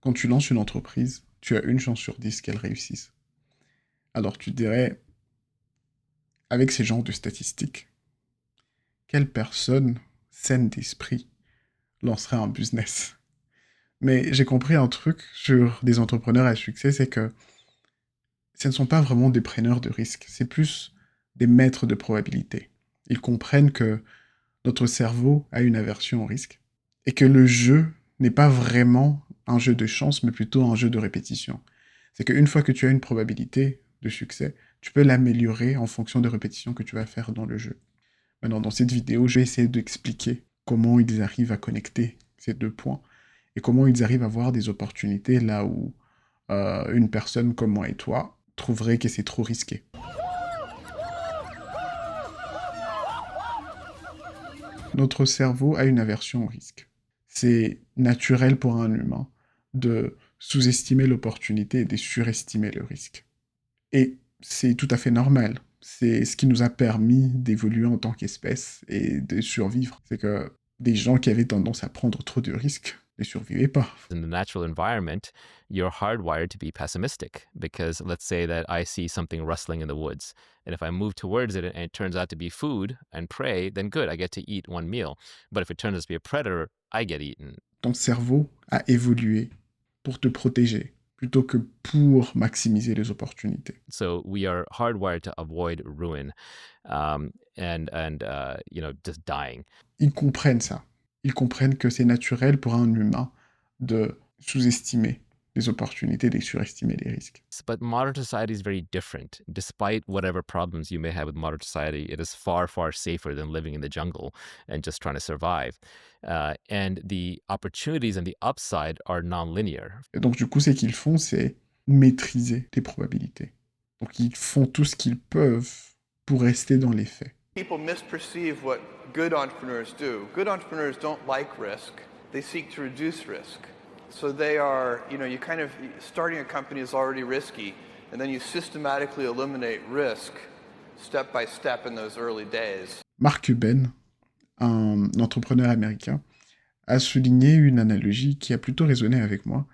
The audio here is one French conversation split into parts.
Quand tu lances une entreprise, tu as une chance sur 10 qu'elle réussisse. Alors tu dirais, avec ces genres de statistiques, quelle personne saine d'esprit lancerait un business? Mais j'ai compris un truc sur des entrepreneurs à succès, c'est que ce ne sont pas vraiment des preneurs de risques, c'est plus des maîtres de probabilité. Ils comprennent que notre cerveau a une aversion au risque et que le jeu n'est pas vraiment un jeu de chance, mais plutôt un jeu de répétition. C'est qu'une fois que tu as une probabilité de succès, tu peux l'améliorer en fonction des répétitions que tu vas faire dans le jeu. Maintenant, dans cette vidéo, je vais essayer d'expliquer comment ils arrivent à connecter ces deux points et comment ils arrivent à voir des opportunités là où une personne comme moi et toi trouverait que c'est trop risqué. Notre cerveau a une aversion au risque. C'est naturel pour un humain de sous-estimer l'opportunité et de surestimer le risque. Et c'est tout à fait normal. C'est ce qui nous a permis d'évoluer en tant qu'espèce et de survivre. C'est que des gens qui avaient tendance à prendre trop de risques ne survivaient pas. In the natural environment, you're hardwired to be pessimistic because let's say that I see something rustling in the woods. And if I move towards it and it turns out to be food and prey, then good, I get to eat one meal. But if it turns out to be a predator, I get eaten. Ton cerveau a évolué pour te protéger plutôt que pour maximiser les opportunités. So we are hardwired to avoid ruin, just dying. Ils comprennent ça. Ils comprennent que c'est naturel pour un humain de sous-estimer les opportunités, de surestimer les risques. But modern society is very different. Despite whatever problems you may have with modern society, it is far, far safer than living in the jungle and just trying to survive. And the opportunities and the upside are non-linear. Et donc, du coup, ce qu'ils font, c'est maîtriser les probabilités. Donc, ils font tout ce qu'ils peuvent pour rester dans les faits. People misperceive what good entrepreneurs do. Good entrepreneurs don't like risk. They seek to reduce risk. So they are, starting a company is already risky, and then you systematically eliminate risk step by step in those early days. Mark Cuban, un entrepreneur américain, a souligné une analogie qui a plutôt résonné avec moi.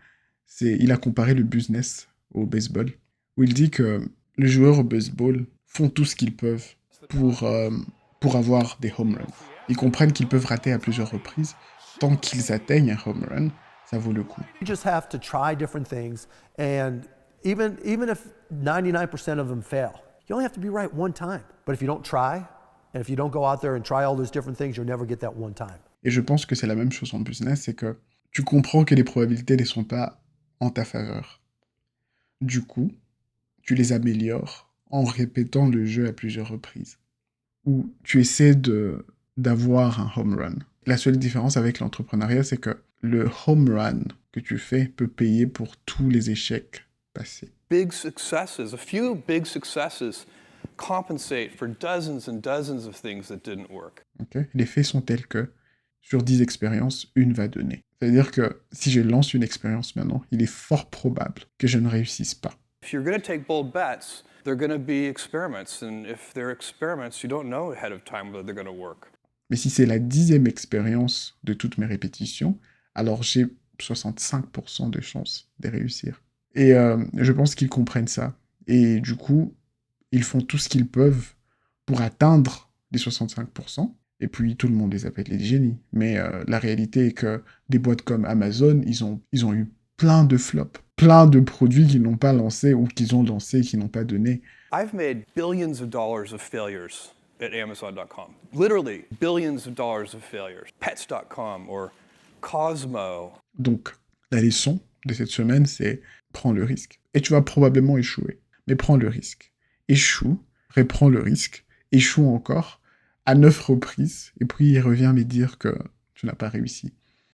Il a comparé le business au baseball, où il dit que les joueurs au baseball font tout ce qu'ils peuvent pour avoir des home runs. Ils comprennent qu'ils peuvent rater à plusieurs reprises. Tant qu'ils atteignent un home run, ça vaut le coup. You just have to try different things, and even if 99% of them fail, you only have to be right one time. But if you don't try, and if you don't go out there and try all those different things, you'll never get that one time. Et je pense que c'est la même chose en business, c'est que tu comprends que les probabilités ne sont pas en ta faveur. Du coup, tu les améliores en répétant le jeu à plusieurs reprises. Ou tu essaies d'avoir un home run. La seule différence avec l'entrepreneuriat, c'est que le home run que tu fais peut payer pour tous les échecs passés. Big successes, a few big successes compensate for dozens and dozens of things that didn't work. Okay? Les faits sont tels que sur 10 expériences, une va donner. C'est-à-dire que si je lance une expérience maintenant, il est fort probable que je ne réussisse pas. If you're going to take bold bets, they're going to be experiments. And if they're experiments, you don't know ahead of time whether they're going to work. Mais si c'est la 10e expérience de toutes mes répétitions, alors j'ai 65% de chances de réussir. Et je pense qu'ils comprennent ça. Et du coup, ils font tout ce qu'ils peuvent pour atteindre les 65%. Et puis, tout le monde les appelle les génies. Mais la réalité est que des boîtes comme Amazon, ils ont eu plein de flops. Plein de produits qu'ils n'ont pas lancés ou qu'ils ont lancés et qui n'ont pas donné. I've made billions of dollars of failures at Amazon.com. Literally, billions of dollars of failures. Pets.com or Cosmo. Donc, la leçon de cette semaine, c'est prends le risque. Et tu vas probablement échouer. Mais prends le risque. Échoue, reprends le risque, échoue encore, à 9 reprises, et puis il revient me dire que tu n'as pas réussi.